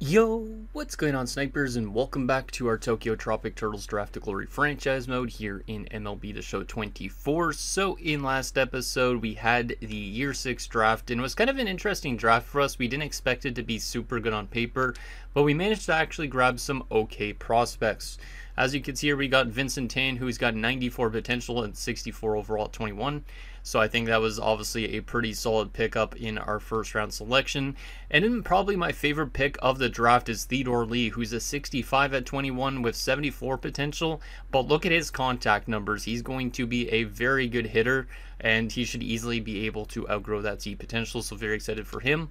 Yo, what's going on, snipers, and welcome back to our Tokyo Tropic Turtles Draft to Glory franchise mode here in MLB The Show 24. So in last episode we had the year 6 draft, and it was kind of an interesting draft for us. We didn't expect it to be super good on paper, but we managed to actually grab some okay prospects. As you can see here, we got Vincent Tan, who's got 94 potential and 64 overall at 21. So I think that was obviously a pretty solid pickup in our first round selection. And then probably my favorite pick of the draft is Theodore Lee, who's a 65 at 21 with 74 potential. But look at his contact numbers. He's going to be a very good hitter, and he should easily be able to outgrow that Z potential. So very excited for him.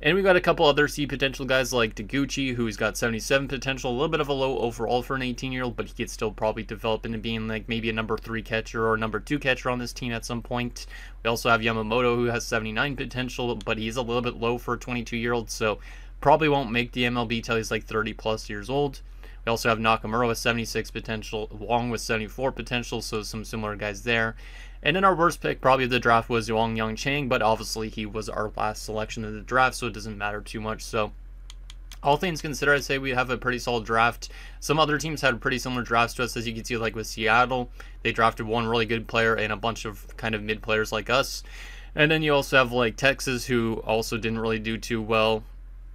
And we got a couple other C potential guys like Taguchi, who's got 77 potential, a little bit of a low overall for an 18-year-old, but he could still probably develop into being like maybe a number 3 catcher or number 2 catcher on this team at some point. We also have Yamamoto, who has 79 potential, but he's a little bit low for a 22-year-old, so probably won't make the MLB till he's like 30 plus years old. We also have Nakamura with 76 potential, Wong with 74 potential, so some similar guys there. And then our worst pick probably of the draft was Wong Young Chang, but obviously he was our last selection of the draft, so it doesn't matter too much. So all things considered, I'd say we have a pretty solid draft. Some other teams had pretty similar drafts to us, as you can see, like with Seattle. They drafted one really good player and a bunch of kind of mid players like us. And then you also have like Texas, who also didn't really do too well.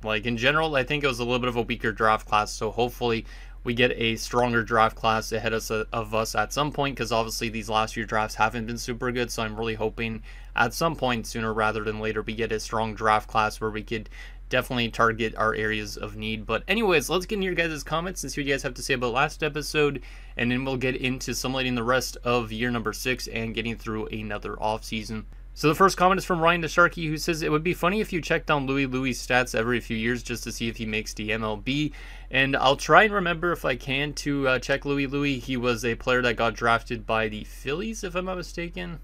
Like in general, I think it was a little bit of a weaker draft class, so hopefully we get a stronger draft class ahead of us at some point, because obviously these last few drafts haven't been super good. So I'm really hoping at some point, sooner rather than later, we get a strong draft class where we could definitely target our areas of need. But anyways, let's get into your guys' comments and see what you guys have to say about last episode, and then we'll get into summating the rest of year number 6 and getting through another offseason. So the first comment is from Ryan the Sharky, who says, it would be funny if you checked on Louis' stats every few years just to see if he makes the MLB. And I'll try and remember if I can to check Louis. He was a player that got drafted by the Phillies, if I'm not mistaken.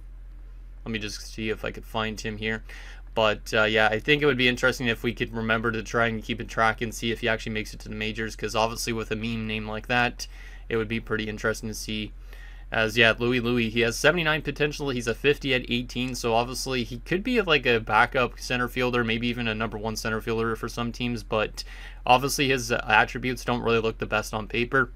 Let me just see if I could find him here. But yeah, I think it would be interesting if we could remember to try and keep a track and see if he actually makes it to the majors, because obviously with a meme name like that, it would be pretty interesting to see. As yeah, Louis, he has 79 potential. He's a 50 at 18, so obviously he could be like a backup center fielder, maybe even a number 1 center fielder for some teams, but obviously his attributes don't really look the best on paper.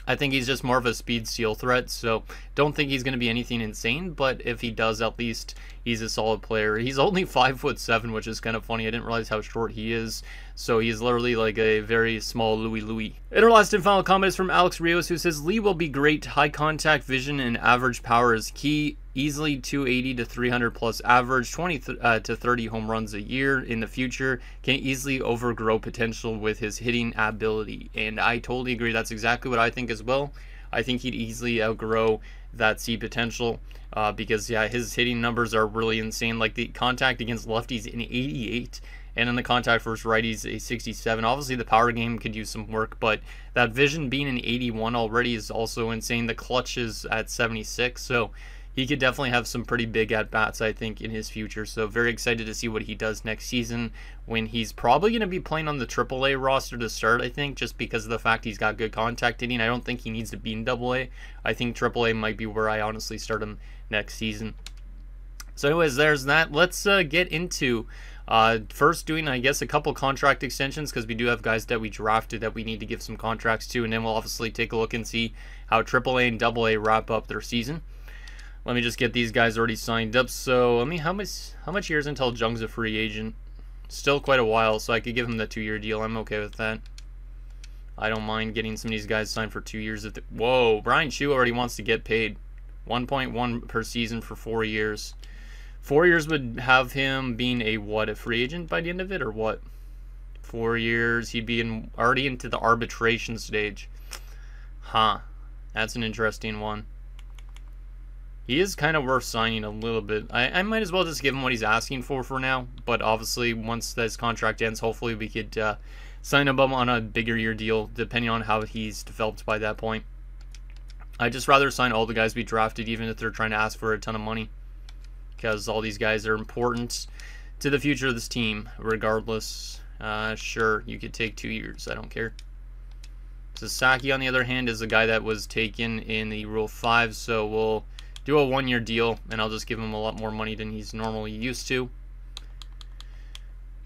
I think he's just more of a speed steal threat, so don't think he's going to be anything insane, but if he does, at least he's a solid player. He's only 5'7", which is kind of funny. I didn't realize how short he is, so he's literally like a very small Louis. And our last and final comment is from Alex Rios, who says, Lee will be great. High contact vision and average power is key. Easily 280 to 300 plus average, 20 to 30 home runs a year in the future. Can easily overgrow potential with his hitting ability. And I totally agree. That's exactly what I think as well. I think he'd easily outgrow that C potential because yeah, his hitting numbers are really insane. Like the contact against lefties in 88, and in the contact versus righties a 67. Obviously the power game could use some work, but that vision being an 81 already is also insane. The clutch is at 76, so he could definitely have some pretty big at-bats, I think, in his future. So very excited to see what he does next season, when he's probably going to be playing on the AAA roster to start, I think, just because of the fact he's got good contact hitting. I don't think he needs to be in AA. I think AAA might be where I honestly start him next season. So anyways, there's that. Let's get into first doing, I guess, a couple contract extensions, because we do have guys that we drafted that we need to give some contracts to, and then we'll obviously take a look and see how AAA and AA wrap up their season. Let me just get these guys already signed up. So, I mean, how much years until Jung's a free agent? Still quite a while, so I could give him the 2-year deal. I'm okay with that. I don't mind getting some of these guys signed for 2 years. Whoa, Brian Chu already wants to get paid. 1.1 per season for 4 years. 4 years would have him being a free agent by the end of it, or what? 4 years, he'd be already into the arbitration stage. Huh. That's an interesting one. He is kind of worth signing a little bit. I might as well just give him what he's asking for now. But obviously, once this contract ends, hopefully we could sign him up on a bigger year deal, depending on how he's developed by that point. I'd just rather sign all the guys we drafted, even if they're trying to ask for a ton of money, because all these guys are important to the future of this team, regardless. Sure, you could take 2 years. I don't care. Sasaki, on the other hand, is a guy that was taken in the Rule 5, so we'll do a 1-year deal, and I'll just give him a lot more money than he's normally used to.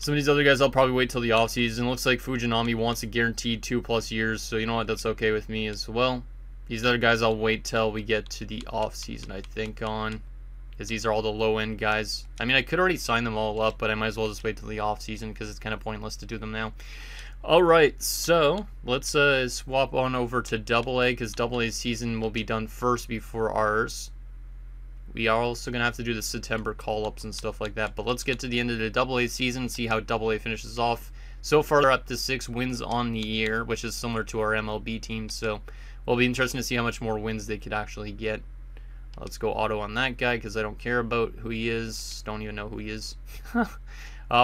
Some of these other guys I'll probably wait till the offseason. Looks like Fujinami wants a guaranteed 2+ years, so you know what, that's okay with me as well. These other guys I'll wait till we get to the offseason, I think, on, because these are all the low-end guys. I mean, I could already sign them all up, but I might as well just wait till the offseason because it's kind of pointless to do them now. Alright, so let's swap on over to AA, because AA's season will be done first before ours. We are also going to have to do the September call-ups and stuff like that. But let's get to the end of the AA season, see how AA finishes off. So far, they're up to 6 wins on the year, which is similar to our MLB team. So it'll be interesting to see how much more wins they could actually get. Let's go auto on that guy, because I don't care about who he is. Don't even know who he is.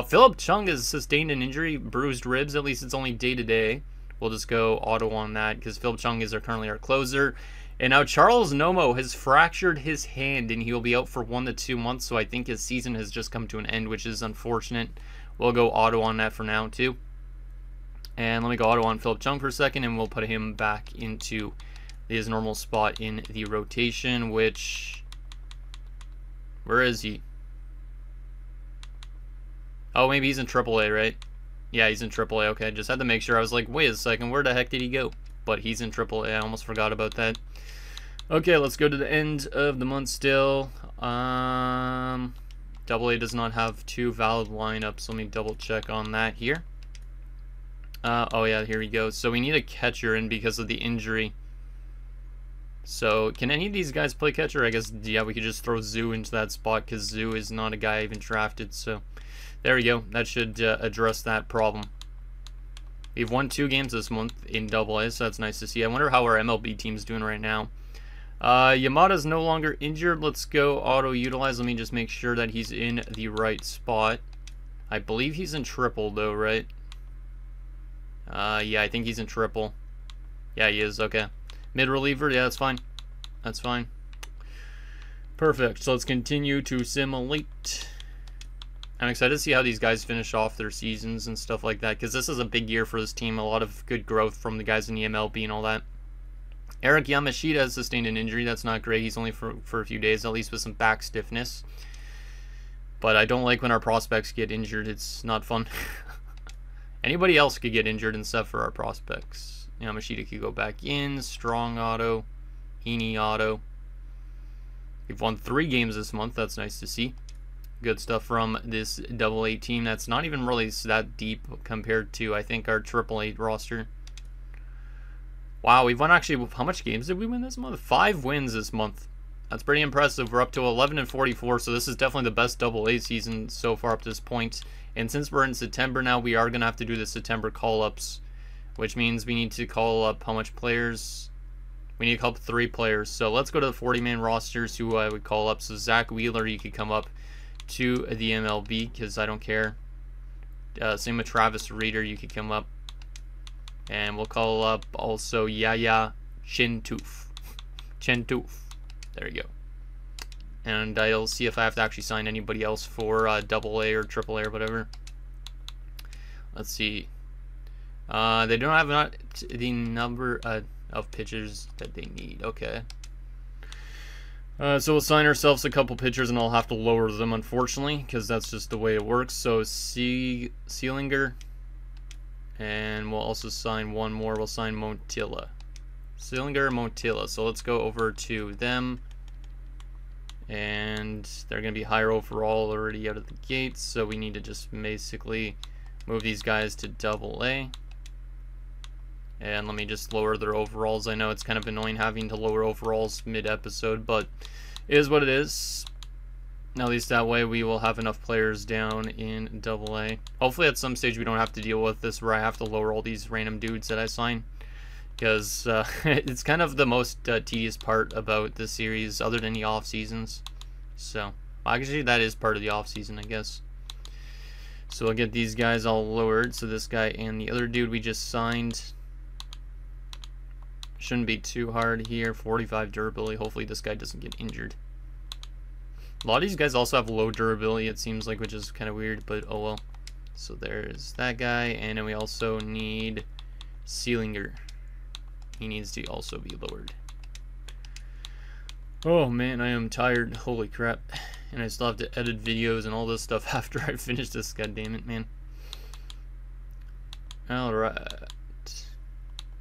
Philip Chung has sustained an injury, bruised ribs. At least it's only day-to-day. We'll just go auto on that, because Philip Chung is currently our closer. And now Charles Nomo has fractured his hand, and he will be out for 1 to 2 months, so I think his season has just come to an end, which is unfortunate. We'll go auto on that for now, too. And let me go auto on Philip Chung for a second, and we'll put him back into his normal spot in the rotation, which... Where is he? Oh, maybe he's in AAA, right? Yeah, he's in AAA. Okay, just had to make sure. I was like, wait a second, where the heck did he go? But he's in AAA. I almost forgot about that. Okay, let's go to the end of the month still. AA does not have 2 valid lineups. Let me double check on that here. Oh yeah, here we go. So we need a catcher in because of the injury. So can any of these guys play catcher? I guess, yeah, we could just throw Zoo into that spot because Zoo is not a guy I even drafted. So there we go. That should address that problem. We've won 2 games this month in AA, so that's nice to see. I wonder how our MLB team's doing right now. Yamada's no longer injured. Let's go auto-utilize. Let me just make sure that he's in the right spot. I believe he's in triple, though, right? Yeah, I think he's in triple. Yeah, he is. Okay. Mid-reliever. Yeah, that's fine. That's fine. Perfect. So let's continue to simulate. I'm excited to see how these guys finish off their seasons and stuff like that, because this is a big year for this team. A lot of good growth from the guys in the MLB and all that. Eric Yamashita has sustained an injury. That's not great. He's only for a few days, at least with some back stiffness. But I don't like when our prospects get injured. It's not fun. Anybody else could get injured except for our prospects. Yamashita could go back in. Strong auto. Heaney auto. We've won 3 games this month. That's nice to see. Good stuff from this AA team. That's not even really that deep compared to, I think, our AAA roster. Wow, we've won actually, how much games did we win this month? 5 wins this month. That's pretty impressive. We're up to 11-44, so this is definitely the best AA season so far up to this point. And since we're in September now, we are going to have to do the September call-ups, which means we need to call up how much players? We need to call up 3 players. So let's go to the 40-man rosters who I would call up. So Zach Wheeler, you could come up to the MLB because I don't care. Same with Travis Reeder, you could come up. And we'll call up also Yaya Chintoof. Chintoof. There you go. And I'll see if I have to actually sign anybody else for AA or AAA or whatever. Let's see. They don't have the number of pitchers that they need. Okay. So we'll sign ourselves a couple pitchers, and I'll have to lower them, unfortunately, because that's just the way it works. So Seelinger. And we'll also sign one more. We'll sign Montilla. Seelinger and Montilla. So let's go over to them. And they're going to be higher overall already out of the gates. So we need to just basically move these guys to AA. And let me just lower their overalls. I know it's kind of annoying having to lower overalls mid-episode, but it is what it is. At least that way we will have enough players down in AA. Hopefully at some stage we don't have to deal with this where I have to lower all these random dudes that I sign. Because it's kind of the most tedious part about this series other than the off seasons. So, actually that is part of the off season, I guess. So we'll get these guys all lowered. So this guy and the other dude we just signed. Shouldn't be too hard here. 45 durability. Hopefully this guy doesn't get injured. A lot of these guys also have low durability, it seems like, which is kind of weird, but oh well. So there's that guy, and then we also need Seelinger. He needs to also be lowered. Oh man, I am tired. Holy crap. And I still have to edit videos and all this stuff after I finish this. God damn it, man. Alright.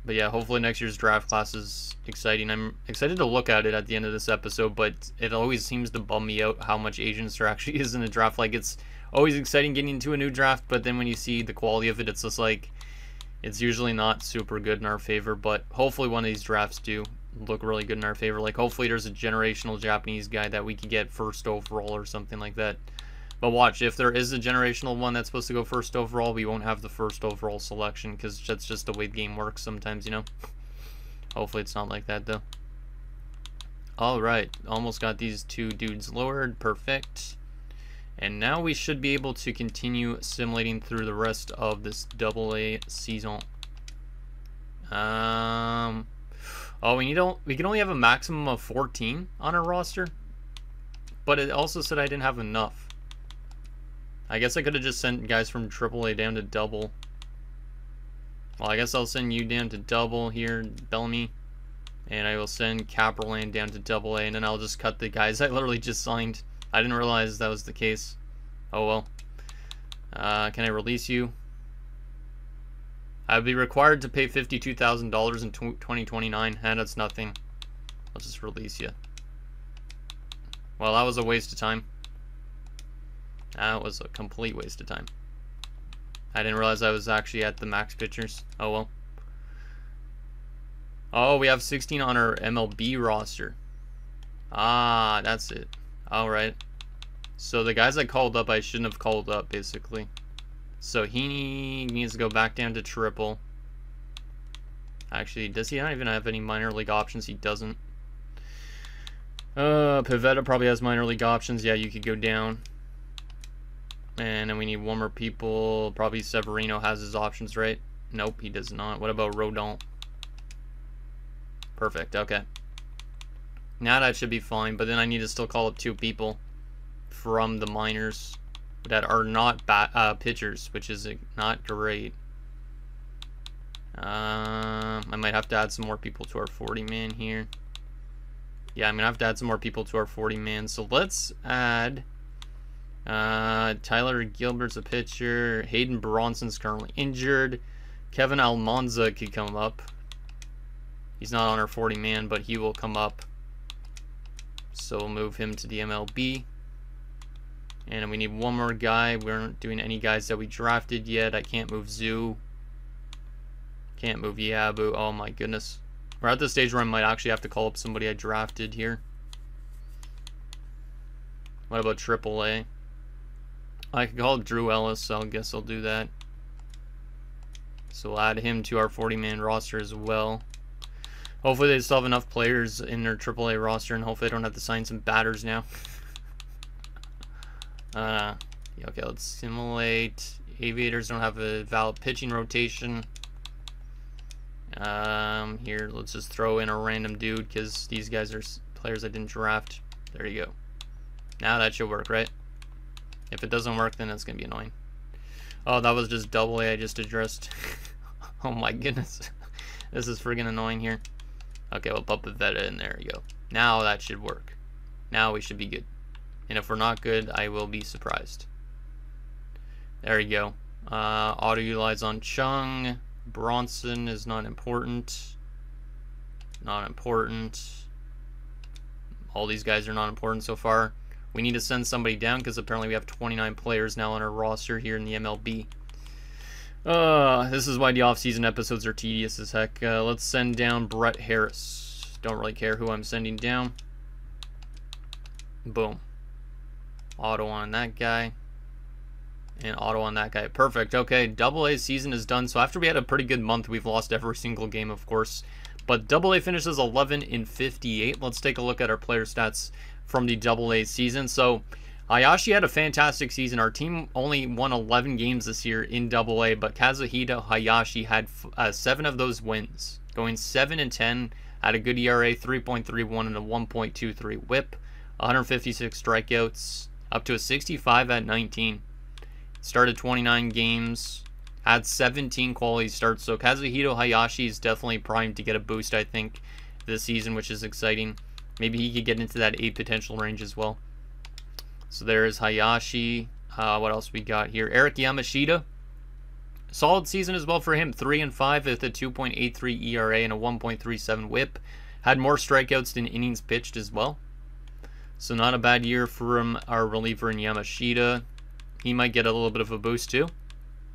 But yeah, hopefully next year's draft class is exciting. I'm excited to look at it at the end of this episode, but it always seems to bum me out how much agents there actually is in a draft. Like, it's always exciting getting into a new draft, but then when you see the quality of it, it's just like, it's usually not super good in our favor. But hopefully one of these drafts do look really good in our favor. Like, hopefully there's a generational Japanese guy that we could get first overall or something like that. But watch, if there is a generational one that's supposed to go first overall, we won't have the first overall selection because that's just the way the game works sometimes, you know? Hopefully it's not like that, though. Alright, almost got these two dudes lowered. Perfect. And now we should be able to continue simulating through the rest of this AA season. Oh, we can only have a maximum of 14 on our roster. But it also said I didn't have enough. I guess I could have just sent guys from AAA down to double. Well, I guess I'll send you down to double here, Bellamy. And I will send Caperland down to AA, and then I'll just cut the guys I literally just signed. I didn't realize that was the case. Oh well. Can I release you? I would be required to pay $52,000 in 2029, and that's nothing. I'll just release you. Well, that was a waste of time. That was a complete waste of time. I didn't realize I was actually at the max pitchers. Oh well. Oh, we have 16 on our MLB roster. Ah, that's it. Alright. So the guys I called up, I shouldn't have called up, basically. So he needs to go back down to triple. Actually, does he not even have any minor league options? He doesn't. Pivetta probably has minor league options. Yeah, you could go down. And then we need one more people. Probably Severino has his options, right? Nope, he does not. What about Rodon? Perfect, okay. Now that should be fine, but then I need to still call up two people from the minors that are not pitchers, which is not great. I might have to add some more people to our 40-man here. Yeah, I'm going to have to add some more people to our 40-man. So let's add... Tyler Gilbert's a pitcher. Hayden Bronson's currently injured. Kevin Almanza could come up. He's not on our 40-man, but he will come up. So we'll move him to the MLB. And we need one more guy. We aren't doing any guys that we drafted yet. I can't move Zoo. Can't move Yabu. Oh my goodness. We're at the stage where I might actually have to call up somebody I drafted here. What about AAA? I could call up Drew Ellis, so I guess I'll do that. So we'll add him to our 40-man roster as well. Hopefully they still have enough players in their AAA roster, and hopefully they don't have to sign some batters now. Yeah, okay, let's simulate. Aviators don't have a valid pitching rotation. Here, let's just throw in a random dude, because these guys are players I didn't draft. There you go. Now that should work, right? If it doesn't work, then it's going to be annoying. Oh, that was just AA I just addressed. Oh my goodness. This is friggin' annoying here. Okay, we'll put Pivetta in there. You go. Now that should work. Now we should be good. And if we're not good, I will be surprised. There you go. Auto utilize on Chung. Bronson is not important. Not important. All these guys are not important so far. We need to send somebody down because apparently we have 29 players now on our roster here in the MLB. This is why the off-season episodes are tedious as heck. Let's send down Brett Harris. Don't really care who I'm sending down. Boom. Auto on that guy. And auto on that guy. Perfect. Okay, AA season is done. So after we had a pretty good month, we've lost every single game, of course. But AA finishes 11-58. Let's take a look at our player stats from the AA season. So Hayashi had a fantastic season. Our team only won 11 games this year in AA, but Kazuhito Hayashi had 7 of those wins, going 7-10, had a good ERA, 3.31 and a 1.23 WHIP, 156 strikeouts, up to a 65 at 19. Started 29 games, had 17 quality starts. So Kazuhito Hayashi is definitely primed to get a boost, I think, this season, which is exciting. Maybe he could get into that 8 potential range as well. So there is Hayashi. What else we got here? Eric Yamashita. Solid season as well for him. 3-5 with a 2.83 ERA and a 1.37 WHIP. Had more strikeouts than innings pitched as well. So not a bad year from our reliever in Yamashita. He might get a little bit of a boost too.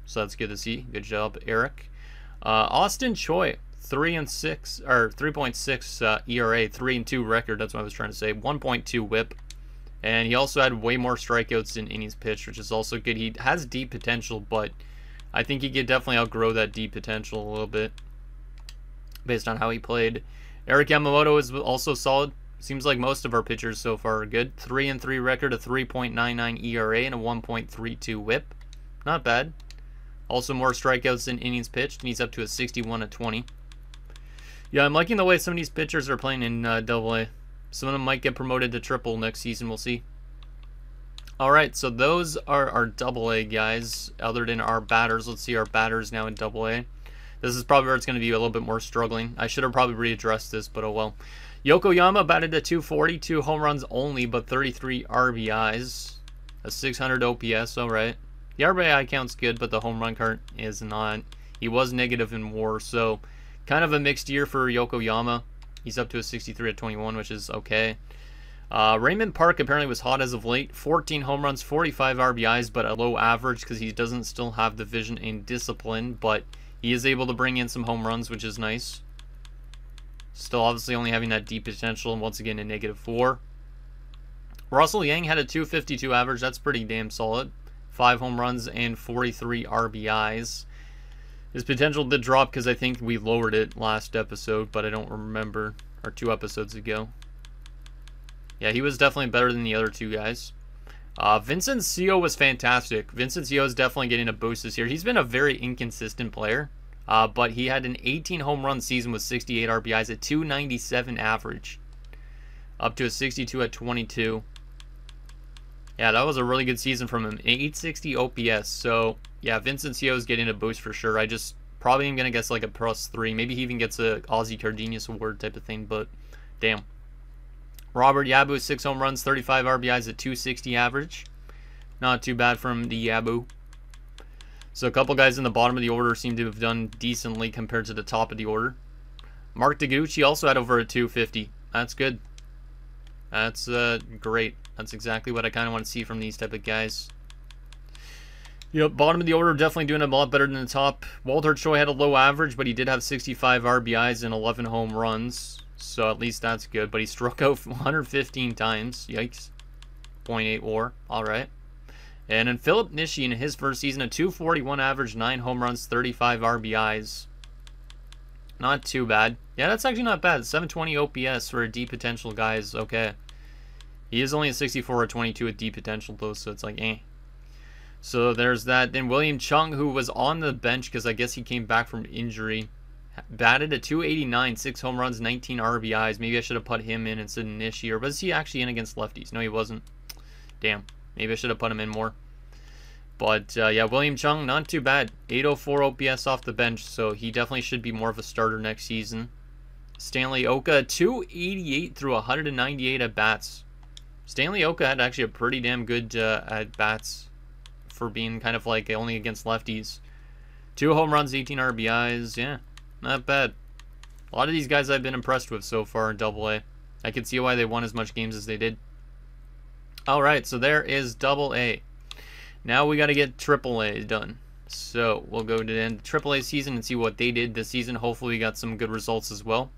So that's good to see. Good job, Eric. Austin Choi, 3-6 or 3.6 ERA, 3-2 record. That's what I was trying to say. 1.2 WHIP, and he also had way more strikeouts than innings pitched, which is also good. He has deep potential, but I think he could definitely outgrow that deep potential a little bit based on how he played. Eric Yamamoto is also solid. Seems like most of our pitchers so far are good. 3-3 record, a 3.99 ERA, and a 1.32 WHIP. Not bad. Also more strikeouts than innings pitched, and he's up to a 61-20. Yeah, I'm liking the way some of these pitchers are playing in Double-A. Some of them might get promoted to Triple next season. We'll see. Alright, so those are our Double-A guys, other than our batters. Let's see our batters now in Double-A. This is probably where it's going to be a little bit more struggling. I should have probably readdressed this, but oh well. Yokoyama batted at 240, 2 home runs only, but 33 RBIs. A 600 OPS, alright. The RBI count's good, but the home run count is not. He was negative in WAR, so kind of a mixed year for Yokoyama. He's up to a 63-21, which is okay. Raymond Park apparently was hot as of late. 14 home runs, 45 RBIs, but a low average because he doesn't still have the vision and discipline, but he is able to bring in some home runs, which is nice. Still obviously only having that deep potential, and once again a -4. Russell Yang had a 252 average. That's pretty damn solid. 5 home runs and 43 RBIs. His potential did drop because I think we lowered it last episode, but I don't remember, or 2 episodes ago. Yeah, he was definitely better than the other 2 guys. Vincent Seo was fantastic. Vincent Seo is definitely getting a boost this year. He's been a very inconsistent player, but he had an 18 home run season with 68 RBIs at 297 average. Up to a 62-22. Yeah, that was a really good season from him. 860 OPS. So, yeah, Vincent Seo is getting a boost for sure. I just probably am going to guess like a +3. Maybe he even gets a Ozzie Cardenius award type of thing, but damn. Robert Yabu, 6 home runs, 35 RBIs at 260 average. Not too bad from the Yabu. So a couple guys in the bottom of the order seem to have done decently compared to the top of the order. Mark Deguchi also had over a 250. That's good. That's great. That's exactly what I kind of want to see from these type of guys. Yep, bottom of the order definitely doing a lot better than the top. Walter Choi had a low average, but he did have 65 RBIs and 11 home runs. So at least that's good. But he struck out 115 times. Yikes. 0.8 WAR. Alright. And then Philip Nishi in his first season, a 241 average, 9 home runs, 35 RBIs. Not too bad. Yeah, that's actually not bad. 720 OPS for a deep potential guy is okay. He is only a 64-22 with deep potential though, so it's like, eh. So there's that. Then William Chung, who was on the bench because I guess he came back from injury, batted a 289, 6 home runs, 19 RBIs. Maybe I should have put him in instead of Nishi. Or was he actually in against lefties? No, he wasn't. Damn. Maybe I should have put him in more. But, yeah, William Chung, not too bad. 804 OPS off the bench, so he definitely should be more of a starter next season. Stanley Oka, 288 through 198 at-bats. Stanley Oka had actually a pretty damn good at-bats for being kind of like only against lefties. 2 home runs, 18 RBIs. Yeah, not bad. A lot of these guys I've been impressed with so far in Double-A. I can see why they won as much games as they did. Alright, so there is Double-A. Now we got to get Triple-A done. So we'll go to the end of Triple-A season and see what they did this season. Hopefully we got some good results as well.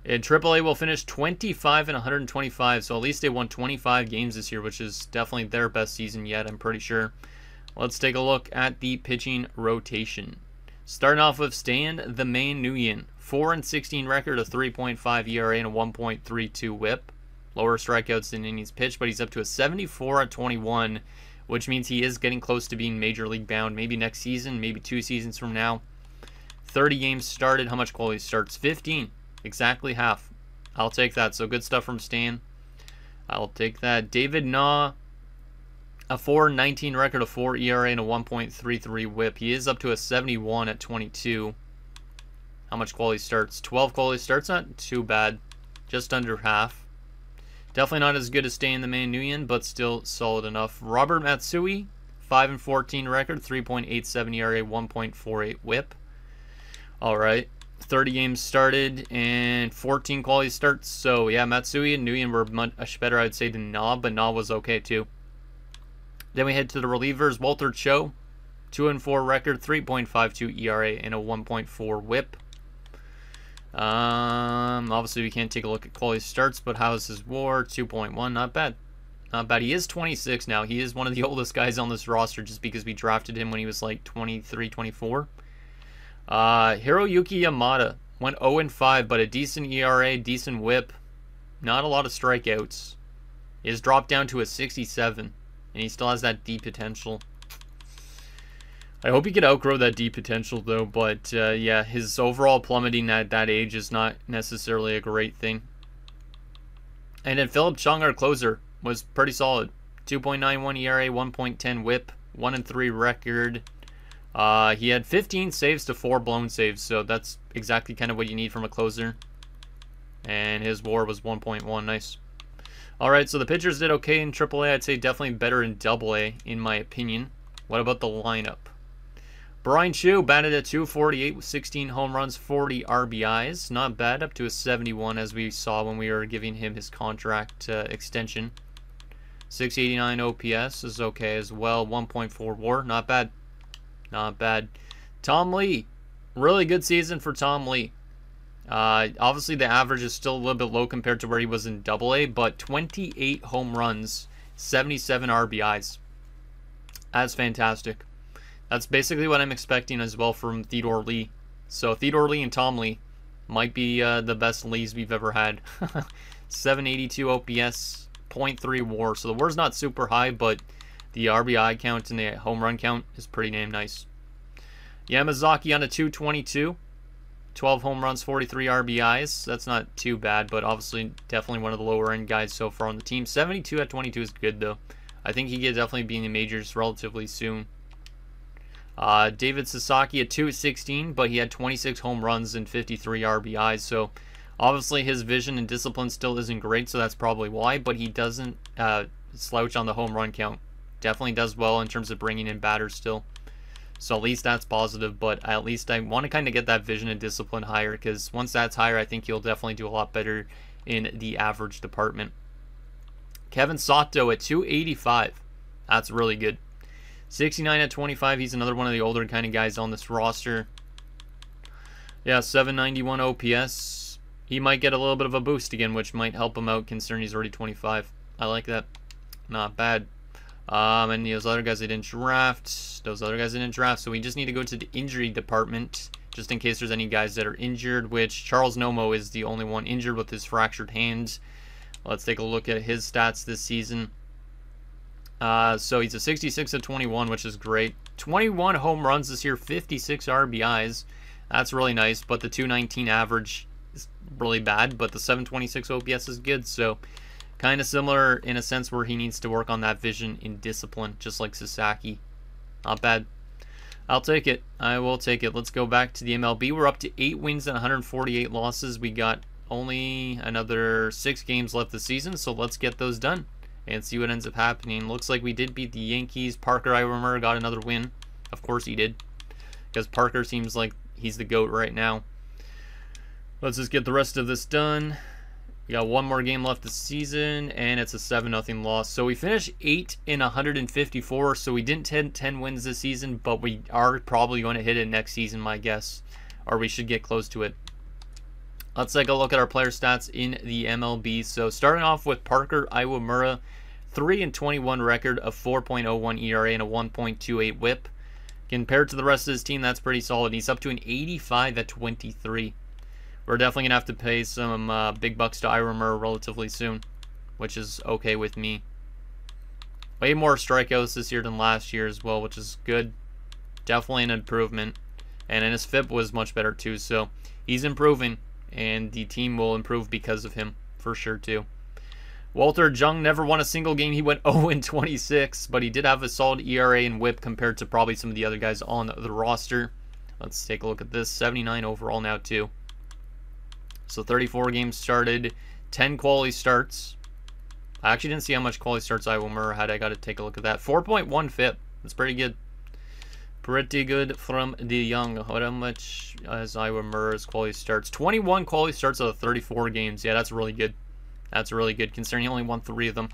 And Triple-A will finish 25 and 125, so at least they won 25 games this year, which is definitely their best season yet, I'm pretty sure. Let's take a look at the pitching rotation. Starting off with Stan the Man Nguyen, 4-16 record, a 3.5 ERA and a 1.32 WHIP. Lower strikeouts than innings pitched, but he's up to a 74-21, which means he is getting close to being major league bound. Maybe next season, maybe 2 seasons from now. 30 games started. How much quality starts? 15. Exactly half. I'll take that. So good stuff from Stan. I'll take that. David Nah, a 4-19 record, a 4 ERA, and a 1.33 WHIP. He is up to a 71 at 22. How much quality starts? 12 quality starts. Not too bad. Just under half. Definitely not as good as Stan the Man Nguyen, but still solid enough. Robert Matsui, 5-14 record, 3.87 ERA, 1.48 WHIP. All right. 30 games started and 14 quality starts. So, yeah, Matsui and Nguyen were much better, I'd say, than Na, but Na was okay, too. Then we head to the relievers. Walter Cho, 2-4 record, 3.52 ERA, and a 1.4 WHIP. Obviously, we can't take a look at quality starts, but how's his WAR? 2.1, not bad. Not bad. He is 26 now. He is one of the oldest guys on this roster just because we drafted him when he was like 23, 24. Hiroyuki Yamada went 0-5, but a decent ERA, decent WHIP, not a lot of strikeouts. He has dropped down to a 67, and he still has that deep potential. I hope he could outgrow that deep potential, though, but yeah, his overall plummeting at that age is not necessarily a great thing. And then Philip Chung, our closer, was pretty solid. 2.91 ERA, 1.10 WHIP, 1-3 record. He had 15 saves to 4 blown saves, so that's exactly kind of what you need from a closer. And his WAR was 1.1, nice. Alright, so the pitchers did okay in AAA. I'd say definitely better in AA, in my opinion. What about the lineup? Brian Chu batted at .248 with 16 home runs, 40 RBIs. Not bad, up to a 71 as we saw when we were giving him his contract extension. 689 OPS is okay as well. 1.4 WAR, not bad. Not bad. Tom Lee, really good season for Tom Lee. Obviously, the average is still a little bit low compared to where he was in AA, but 28 home runs, 77 RBIs. That's fantastic. That's basically what I'm expecting as well from Theodore Lee. So Theodore Lee and Tom Lee might be the best Lees we've ever had. 782 OPS, 0.3 WAR. So the WAR's not super high, but the RBI count and the home run count is pretty damn nice. Yamazaki on a 222. 12 home runs, 43 RBIs. That's not too bad, but obviously definitely one of the lower end guys so far on the team. 72 at 22 is good, though. I think he could definitely be in the majors relatively soon. David Sasaki at 216, but he had 26 home runs and 53 RBIs, so obviously his vision and discipline still isn't great, so that's probably why, but he doesn't slouch on the home run count. Definitely does well in terms of bringing in batters still. So at least that's positive, but at least I want to kind of get that vision and discipline higher, because once that's higher, I think he'll definitely do a lot better in the average department. Kevin Sato at 285. That's really good. 69 at 25. He's another one of the older kind of guys on this roster. Yeah, 791 OPS. He might get a little bit of a boost again, which might help him out considering he's already 25. I like that. Not bad. And those other guys they didn't draft. So we just need to go to the injury department just in case there's any guys that are injured, which Charles Nomo is the only one injured with his fractured hand. Let's take a look at his stats this season. So he's a 66 at 21, which is great. 21 home runs this year, 56 RBIs. That's really nice, but the 219 average is really bad, but the 726 OPS is good, so kind of similar in a sense where he needs to work on that vision and discipline, just like Sasaki. Not bad. I'll take it. I will take it. Let's go back to the MLB. We're up to 8 wins and 148 losses. We got only another 6 games left this season, so let's get those done and see what ends up happening. Looks like we did beat the Yankees. Parker, I remember, got another win. Of course he did, because Parker seems like he's the GOAT right now. Let's just get the rest of this done. We got one more game left this season, and it's a 7-0 loss. So we finished 8 in 154, so we didn't hit 10 wins this season, but we are probably going to hit it next season, my guess, or we should get close to it. Let's take a look at our player stats in the MLB. So starting off with Parker Iwamura, 3-21 record, of 4.01 ERA and a 1.28 WHIP. Compared to the rest of his team, that's pretty solid. He's up to an 85 at 23. We're definitely going to have to pay some big bucks to Iwamura relatively soon, which is okay with me. Way more strikeouts this year than last year as well, which is good. Definitely an improvement. And then his FIP was much better too, so he's improving, and the team will improve because of him, for sure too. Walter Jung never won a single game. He went 0-26, but he did have a solid ERA and WHIP compared to probably some of the other guys on the roster. Let's take a look at this. 79 overall now too. So 34 games started, 10 quality starts. I actually didn't see how much quality starts Iwamura had. I got to take a look at that. 4.1 FIP. That's pretty good. Pretty good from the young. How much as Iowa Murray's quality starts? 21 quality starts out of 34 games. Yeah, that's really good. That's really good considering he only won 3 of them.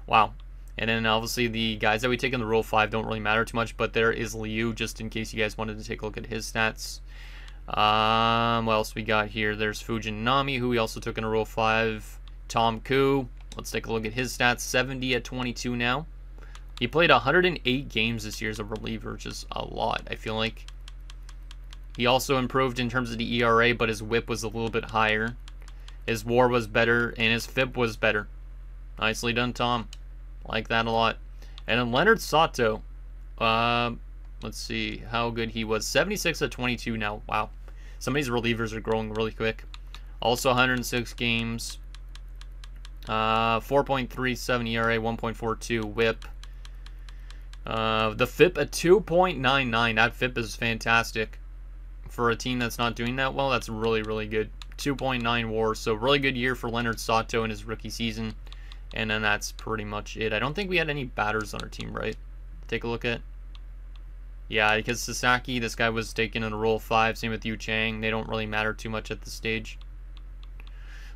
Wow. And then obviously the guys that we take in the Rule 5 don't really matter too much, but there is Liu, just in case you guys wanted to take a look at his stats. What else we got here? There's Fujinami, who we also took in a Rule 5. Tom Koo. Let's take a look at his stats. 70 at 22 now. He played 108 games this year as a reliever, which is a lot, I feel like. He also improved in terms of the ERA, but his whip was a little bit higher. His WAR was better, and his FIP was better. Nicely done, Tom. Like that a lot. And then Leonard Sato. Let's see how good he was. 76 at 22 now. Wow. Some of these relievers are growing really quick. Also 106 games. 4.37 ERA, 1.42 whip. The FIP at 2.99. That FIP is fantastic. For a team that's not doing that well, that's really, really good. 2.9 WAR. So really good year for Leonard Sato in his rookie season. And then that's pretty much it. I don't think we had any batters on our team, right? Take a look at. Yeah, because Sasaki, this guy was taken in a Rule 5. Same with Yu Chang. They don't really matter too much at this stage.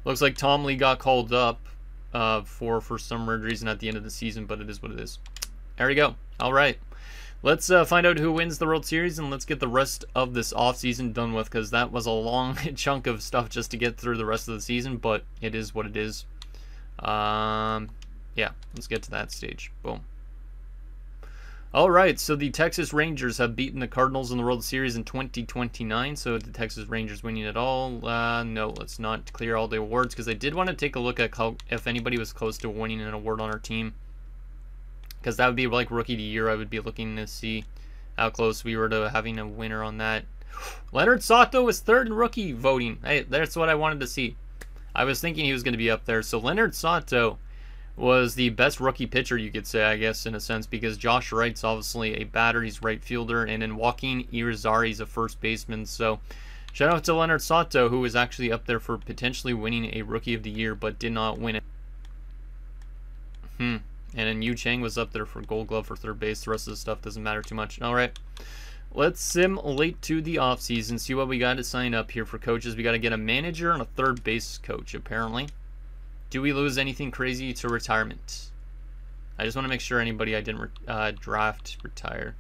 Looks like Tom Lee got called up for some weird reason at the end of the season, but it is what it is. There we go. All right. Let's find out who wins the World Series, and let's get the rest of this offseason done with, because that was a long chunk of stuff just to get through the rest of the season, but it is what it is. Yeah, let's get to that stage. Boom. All right, so the Texas Rangers have beaten the Cardinals in the World Series in 2029. So the Texas Rangers winning it all? No, let's not clear all the awards, because I did want to take a look at if anybody was close to winning an award on our team, because that would be like Rookie of the Year. I would be looking to see how close we were to having a winner on that. Leonard Sato was 3rd in rookie voting. Hey, that's what I wanted to see. I was thinking he was going to be up there. So Leonard Sato was the best rookie pitcher, you could say, I guess, in a sense, because Josh Wright's obviously a batter. He's right fielder. And then Joaquin Irizarry's a first baseman. So shout out to Leonard Sato, who was actually up there for potentially winning a Rookie of the Year, but did not win it. And then Yu Chang was up there for Gold Glove for 3rd base. The rest of the stuff doesn't matter too much. All right. Let's simulate to the offseason, see what we got to sign up here for coaches. We got to get a manager and a 3rd base coach, apparently. Do we lose anything crazy to retirement? I just want to make sure anybody I didn't draft retire.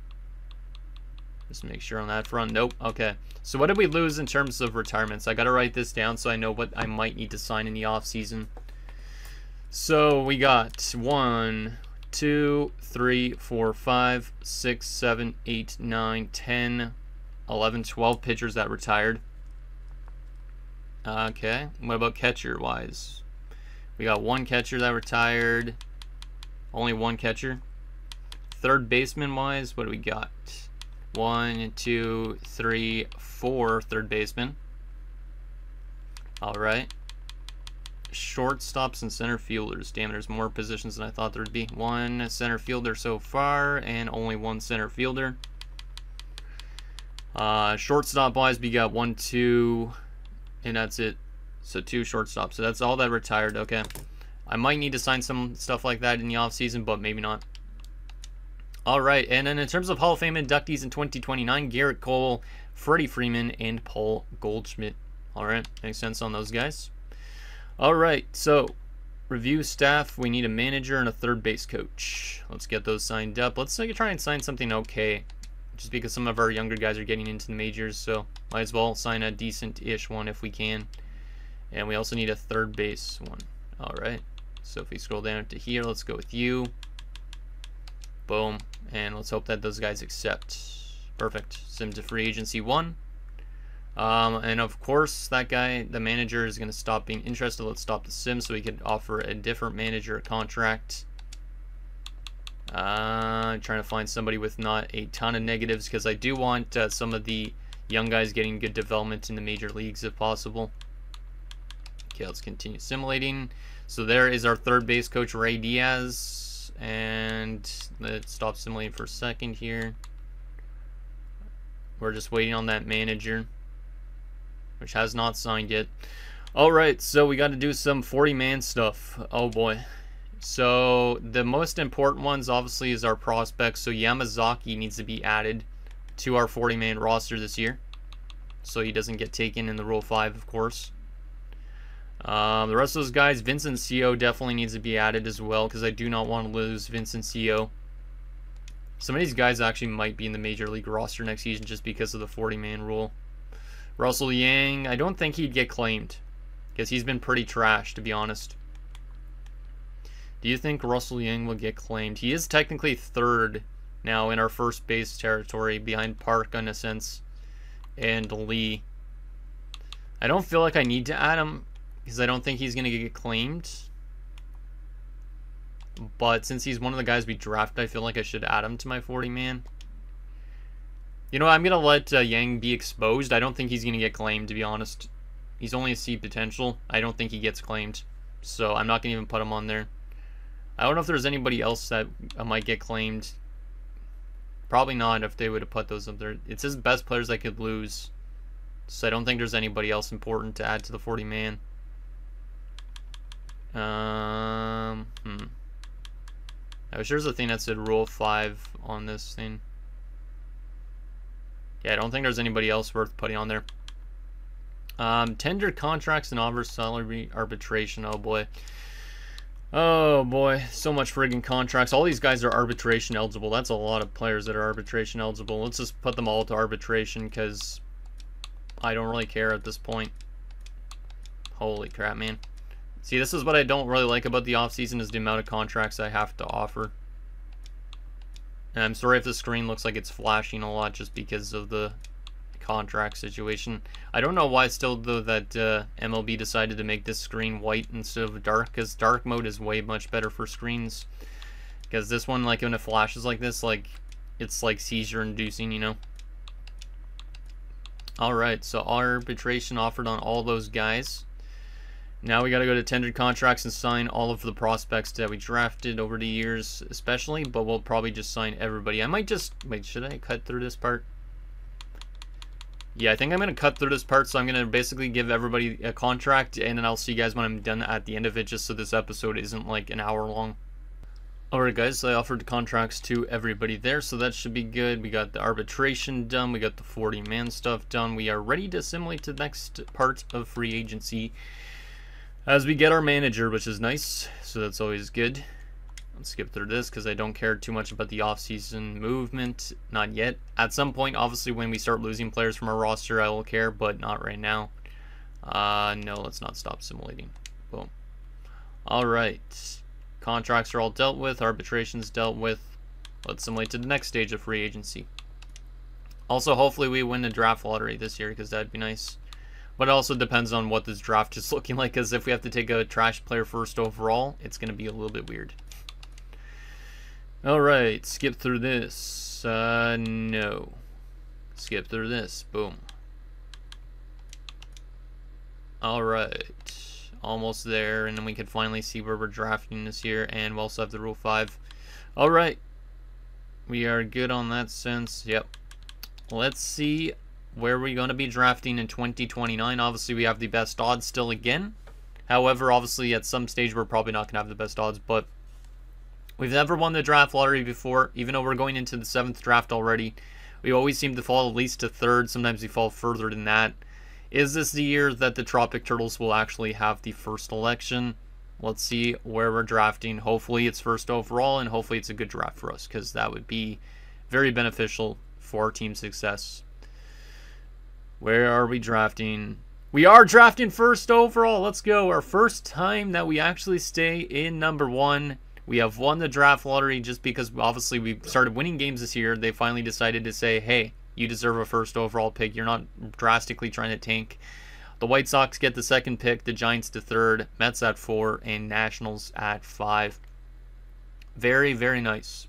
Just make sure on that front. Nope. Okay. So what did we lose in terms of retirements? I got to write this down so I know what I might need to sign in the offseason. So we got 1, 2, 3, 4, 5, 6, 7, 8, 9, 10, 11, 12 pitchers that retired. Okay. What about catcher-wise? We got 1 catcher that retired. Only 1 catcher. 3rd baseman-wise, what do we got? 1, 2, 3, 4 3rd basemen. All right. Shortstops and center fielders. Damn, there's more positions than I thought there would be. 1 center fielder so far, and only 1 center fielder. Shortstop-wise, we got 1, 2, and that's it. So 2 shortstops. So that's all that retired. Okay. I might need to sign some stuff like that in the offseason, but maybe not. All right. And then in terms of Hall of Fame inductees in 2029, Garrett Cole, Freddie Freeman, and Paul Goldschmidt. All right. Makes sense on those guys. All right. So review staff. We need a manager and a 3rd base coach. Let's get those signed up. Let's try and sign something okay, just because some of our younger guys are getting into the majors. So might as well sign a decent-ish one if we can. And we also need a 3rd base one. All right. So if we scroll down to here, let's go with you. Boom. And let's hope that those guys accept. Perfect. Sim to free agency 1. And of course, that guy, the manager, is going to stop being interested. Let's stop the sim so we could offer a different manager a contract. Trying to find somebody with not a ton of negatives, because I do want some of the young guys getting good development in the major leagues if possible. Okay, let's continue simulating. So there is our 3rd base coach, Ray Diaz. And let's stop simulating for a second here. We're just waiting on that manager, which has not signed yet. All right, so we got to do some 40-man stuff. Oh boy. So the most important ones obviously is our prospects. So Yamazaki needs to be added to our 40-man roster this year, so he doesn't get taken in the Rule 5, of course. The rest of those guys, Vincent Co definitely needs to be added as well, because I do not want to lose Vincent Co. Some of these guys actually might be in the Major League roster next season just because of the 40-man rule. Russell Yang, I don't think he'd get claimed, because he's been pretty trash, to be honest. Do you think Russell Yang will get claimed? He is technically third now in our first base territory, behind Park in a sense, and Lee. I don't feel like I need to add him, because I don't think he's going to get claimed. But since he's one of the guys we drafted, I feel like I should add him to my 40-man. You know, I'm going to let Yang be exposed. I don't think he's going to get claimed, to be honest. He's only a C potential. I don't think he gets claimed. So I'm not going to even put him on there. I don't know if there's anybody else that might get claimed. Probably not if they would have put those up there. It says best players I could lose. So I don't think there's anybody else important to add to the 40-man. I wish there was a thing that said Rule 5 on this thing. Yeah, I don't think there's anybody else worth putting on there. Tender contracts and offer salary arbitration. Oh boy. Oh boy, so much friggin' contracts. All these guys are arbitration eligible. That's a lot of players that are arbitration eligible. Let's just put them all to arbitration because I don't really care at this point. Holy crap, man. See, this is what I don't really like about the offseason is the amount of contracts I have to offer. And I'm sorry if the screen looks like it's flashing a lot just because of the contract situation. I don't know why still though that MLB decided to make this screen white instead of dark, because dark mode is way much better for screens. Because this one, like when it flashes like this, like it's like seizure inducing, you know. Alright, so arbitration offered on all those guys. Now we got to go to tendered contracts and sign all of the prospects that we drafted over the years especially, but we'll probably just sign everybody. I might just, wait, should I cut through this part? Yeah, I think I'm going to cut through this part, so I'm going to basically give everybody a contract, and then I'll see you guys when I'm done at the end of it, just so this episode isn't like an hour long. Alright guys, so I offered the contracts to everybody there, so that should be good. We got the arbitration done, we got the 40-man stuff done. We are ready to assimilate to the next part of free agency as we get our manager, which is nice, so that's always good. Let's skip through this because I don't care too much about the offseason movement. Not yet. At some point, obviously, when we start losing players from our roster, I will care, but not right now. No, let's not stop simulating. Boom. Alright. Contracts are all dealt with. Arbitration's dealt with. Let's simulate to the next stage of free agency. Also, hopefully we win the draft lottery this year because that'd be nice. But it also depends on what this draft is looking like, because if we have to take a trash player first overall, it's going to be a little bit weird. Alright, skip through this. No. Skip through this. Boom. Alright. Almost there, and then we can finally see where we're drafting this year, and we also have the Rule 5. Alright. We are good on that sense. Yep. Let's see where we're going to be drafting in 2029. Obviously, we have the best odds still again. However, obviously, at some stage, we're probably not going to have the best odds, but we've never won the draft lottery before, even though we're going into the 7th draft already. We always seem to fall at least to 3rd. Sometimes we fall further than that. Is this the year that the Tropic Turtles will actually have the first election? Let's see where we're drafting. Hopefully it's first overall, and hopefully it's a good draft for us, because that would be very beneficial for our team's success. Where are we drafting? We are drafting first overall. Let's go. Our first time that we actually stay in number 1. We have won the draft lottery just because obviously we started winning games this year. They finally decided to say, hey, you deserve a first overall pick. You're not drastically trying to tank. The White Sox get the 2nd pick, the Giants to 3rd, Mets at 4, and Nationals at 5. Very, very nice.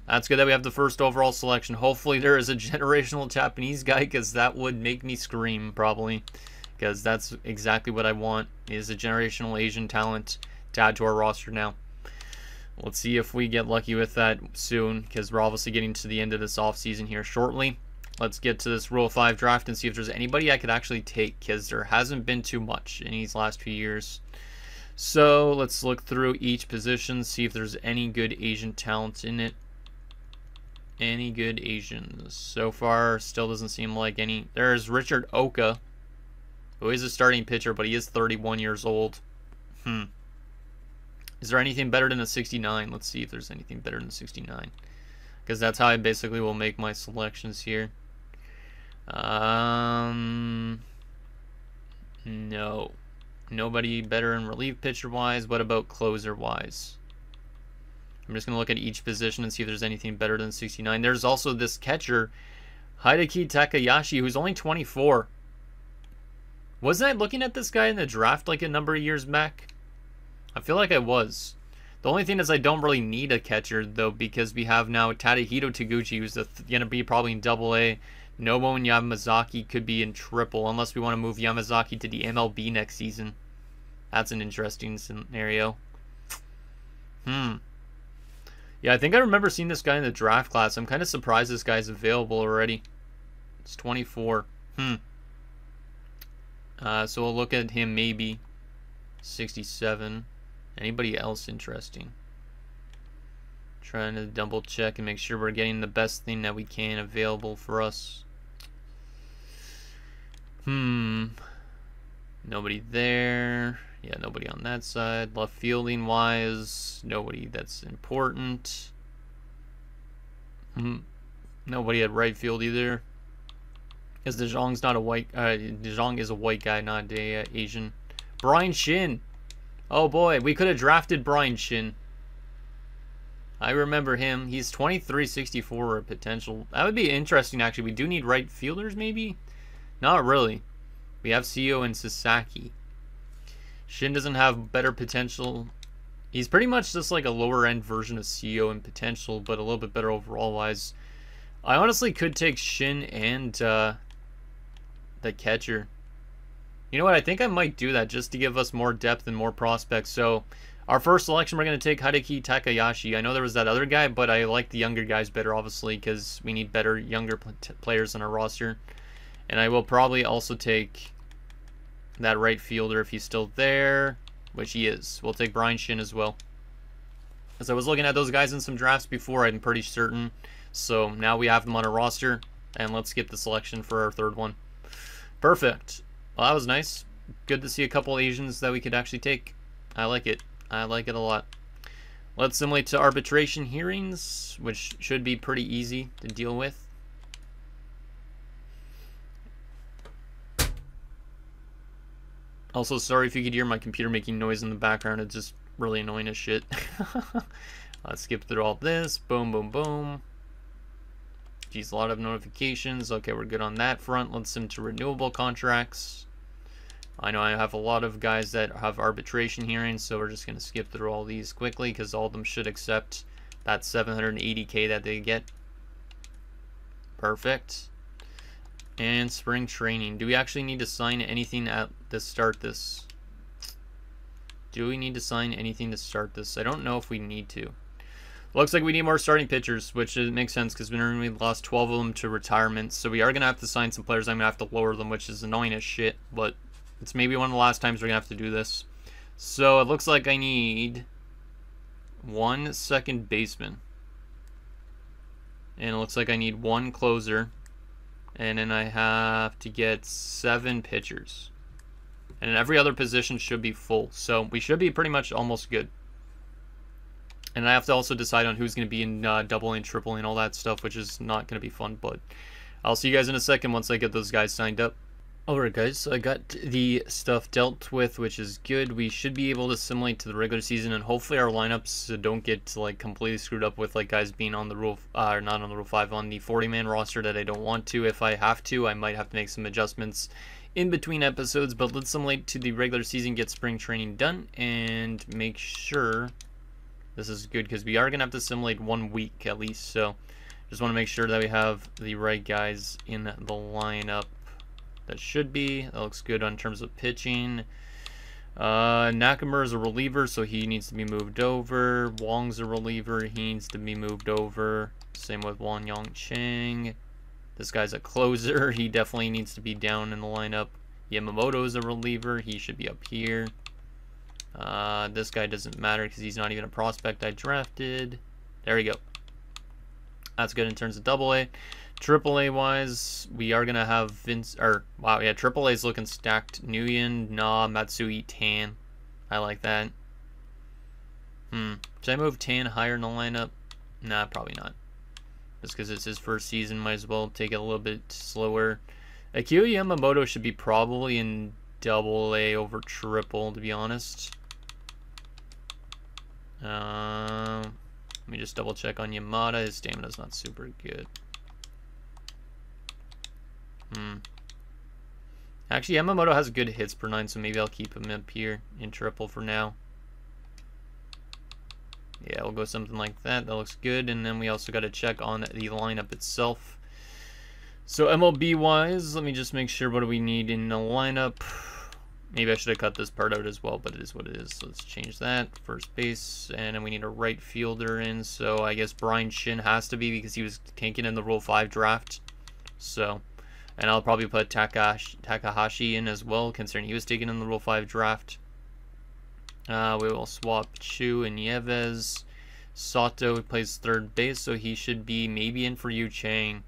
That's good that we have the first overall selection. Hopefully there is a generational Japanese guy, because that would make me scream probably, because that's exactly what I want, is a generational Asian talent to add to our roster now. Let's see if we get lucky with that soon, because we're obviously getting to the end of this offseason here shortly. Let's get to this Rule 5 draft and see if there's anybody I could actually take, because there hasn't been too much in these last few years. So let's look through each position, see if there's any good Asian talent in it. Any good Asians? So far, still doesn't seem like any. There's Richard Oka, who is a starting pitcher, but he is 31 years old. Is there anything better than a 69? Let's see if there's anything better than 69. Because that's how I basically will make my selections here. No. Nobody better in relief pitcher-wise. What about closer-wise? I'm just going to look at each position and see if there's anything better than 69. There's also this catcher, Hideki Takayashi, who's only 24. Wasn't I looking at this guy in the draft like a number of years back? I feel like I was. The only thing is I don't really need a catcher, though, because we have now Tadahito Taguchi, who's going to be probably in AA. Nobuo and Yamazaki could be in triple, unless we want to move Yamazaki to the MLB next season. That's an interesting scenario. Yeah, I think I remember seeing this guy in the draft class. I'm kind of surprised this guy's available already. It's 24. So we'll look at him maybe. 67. Anybody else interesting? Trying to double check and make sure we're getting the best thing that we can available for us. Nobody there. Yeah, nobody on that side. Left fielding wise, nobody that's important. Nobody at right field either. Because DeJong's not a white. DeJong is a white guy, not a Asian. Brian Shin. Oh boy, we could have drafted Brian Shin. I remember him. He's 23, 64 potential. That would be interesting, actually. We do need right fielders, maybe? Not really. We have Seo and Sasaki. Shin doesn't have better potential. He's pretty much just like a lower-end version of Seo in potential, but a little bit better overall-wise. I honestly could take Shin and the catcher. You know what? I think I might do that just to give us more depth and more prospects. So our first selection, we're going to take Hideki Takayashi. I know there was that other guy, but I like the younger guys better, obviously, because we need better younger players on our roster. And I will probably also take that right fielder if he's still there, which he is. We'll take Brian Shin as well. As I was looking at those guys in some drafts before, I'm pretty certain. So now we have them on our roster, and let's get the selection for our third one. Perfect. Well, that was nice. Good to see a couple Asians that we could actually take. I like it. I like it a lot. Let's simulate to arbitration hearings, which should be pretty easy to deal with. Also, sorry if you could hear my computer making noise in the background. It's just really annoying as shit. Let's skip through all this. Boom, boom, boom. Geez, a lot of notifications. Okay, we're good on that front. Let's sim to renewable contracts. I know I have a lot of guys that have arbitration hearings, so we're just going to skip through all these quickly because all of them should accept that $780K that they get. Perfect. And spring training. Do we actually need to sign anything at to start this? Do we need to sign anything to start this? I don't know if we need to. Looks like we need more starting pitchers, which makes sense because we lost 12 of them to retirement. So we are going to have to sign some players. I'm going to have to lower them, which is annoying as shit. But it's maybe one of the last times we're going to have to do this. So it looks like I need 1 second baseman. And it looks like I need 1 closer. And then I have to get 7 pitchers. And every other position should be full. So we should be pretty much almost good. And I have to also decide on who's going to be in double and triple and all that stuff, which is not going to be fun. But I'll see you guys in a second once I get those guys signed up. Alright guys, so I got the stuff dealt with, which is good. We should be able to simulate to the regular season, and hopefully our lineups don't get like completely screwed up with like guys being on the rule, or not on the rule 5, on the 40-man roster that I don't want to. If I have to, I might have to make some adjustments in between episodes, but let's simulate to the regular season, get spring training done, and make sure this is good because we are going to have to simulate 1 week at least. So just want to make sure that we have the right guys in the lineup. That should be. That looks good on terms of pitching. Nakamura is a reliever, so he needs to be moved over. Wong's a reliever. He needs to be moved over. Same with Won Yong Chang. This guy's a closer. He definitely needs to be down in the lineup. Yamamoto is a reliever. He should be up here. This guy doesn't matter because he's not even a prospect I drafted. There we go. That's good in terms of double A. Triple A wise, we are gonna have wow, yeah, triple A is looking stacked. Nguyen, Na, Matsui, Tan. I like that. Should I move Tan higher in the lineup? Nah, probably not. Just because it's his first season, might as well take it a little bit slower. Akio Yamamoto should be probably in double A over triple, to be honest. Let me just double check on Yamada. His stamina's not super good. Actually, Yamamoto has good hits per 9, so maybe I'll keep him up here in triple for now. Yeah, we'll go something like that. That looks good. And then we also got to check on the lineup itself. So MLB-wise, let me just make sure what do we need in the lineup. Maybe I should have cut this part out as well, but it is what it is. So let's change that. First base, and then we need a right fielder in. So I guess Brian Shin has to be because he was taken in the Rule 5 draft. So, and I'll probably put Takahashi in as well, considering he was taken in the Rule 5 draft. We will swap Chu and Nieves. Sato plays third base, so he should be maybe in for Yu Chang.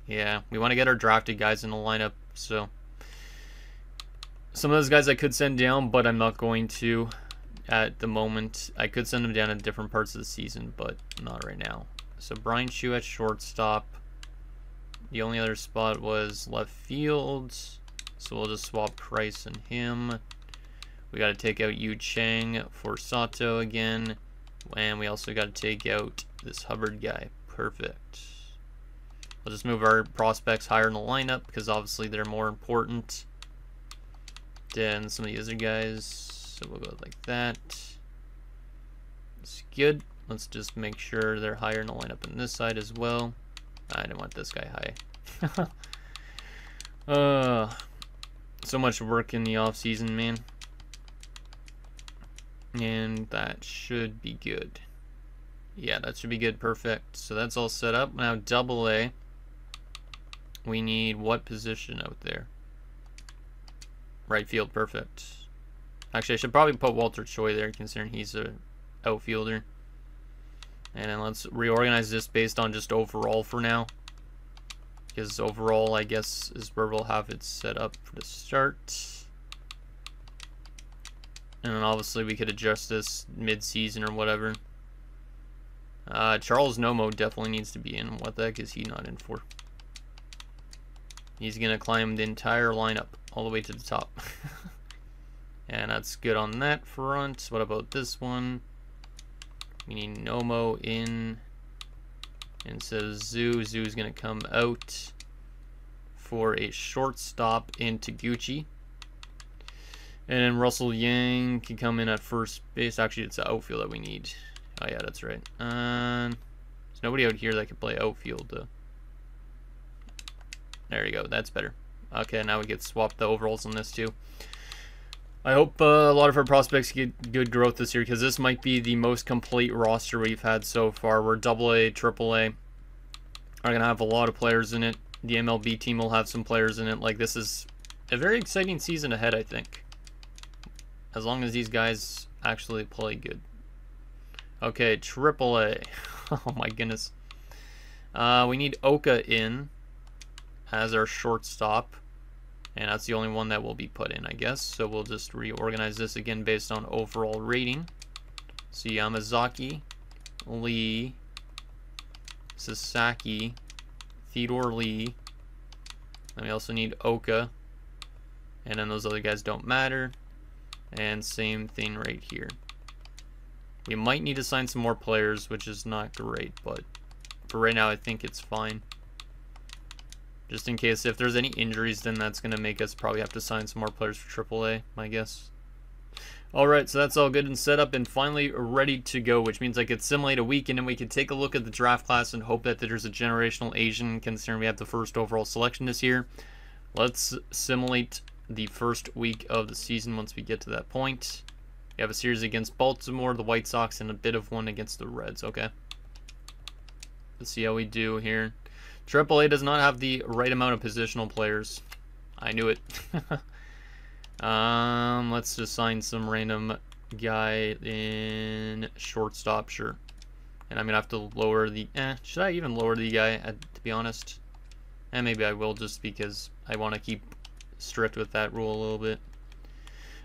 Yeah, we want to get our drafted guys in the lineup, so some of those guys I could send down, but I'm not going to at the moment. I could send them down at different parts of the season, but not right now. So Brian Chu at shortstop. The only other spot was left field, so we'll just swap Price and him. We got to take out Yu Chang for Sato again, and we also got to take out this Hubbard guy. Perfect. We'll just move our prospects higher in the lineup because obviously they're more important than some of the other guys. So we'll go like that. It's good. Let's just make sure they're higher in the lineup on this side as well. I didn't want this guy high. So much work in the off season, man. And that should be good. Yeah, that should be good. Perfect. So that's all set up. Now double A. We need what position out there? Right field. Perfect. Actually, I should probably put Walter Choi there, considering he's a outfielder. And then let's reorganize this based on just overall for now. Because overall, I guess, is where we'll have it set up for the start. And then obviously we could adjust this mid-season or whatever. Charles Nomo definitely needs to be in. What the heck is he not in for? He's going to climb the entire lineup all the way to the top. And that's good on that front. What about this one? We need Nomo in. And so Zoo's going to come out for a shortstop in Taguchi. And then Russell Yang can come in at first base. Actually, it's the outfield that we need. Oh, yeah, that's right. There's nobody out here that can play outfield, though. There you go. That's better. Okay, now we get swapped the overalls on this, too. I hope a lot of our prospects get good growth this year, because this might be the most complete roster we've had so far. We're AA, AAA. Are going to have a lot of players in it. The MLB team will have some players in it. Like, this is a very exciting season ahead, I think. As long as these guys actually play good. Okay, AAA. Oh my goodness. We need Oka in as our shortstop. And that's the only one that will be put in, I guess. So we'll just reorganize this again based on overall rating. So Yamazaki, Lee, Sasaki, Theodore Lee. And we also need Oka. And then those other guys don't matter. And same thing right here. We might need to sign some more players, which is not great, but for right now I think it's fine. Just in case if there's any injuries, then that's going to make us probably have to sign some more players for AAA, my guess. Alright, so that's all good and set up and finally ready to go, which means I could simulate a week and then we could take a look at the draft class and hope that there's a generational Asian, considering we have the first overall selection this year. Let's simulate the first week of the season once we get to that point. We have a series against Baltimore, the White Sox, and a bit of one against the Reds, okay? Let's see how we do here. AAA does not have the right amount of positional players. I knew it. Let's just sign some random guy in shortstop, sure. And I'm gonna have to lower the, should I even lower the guy, to be honest? And maybe I will, just because I want to keep strict with that rule a little bit.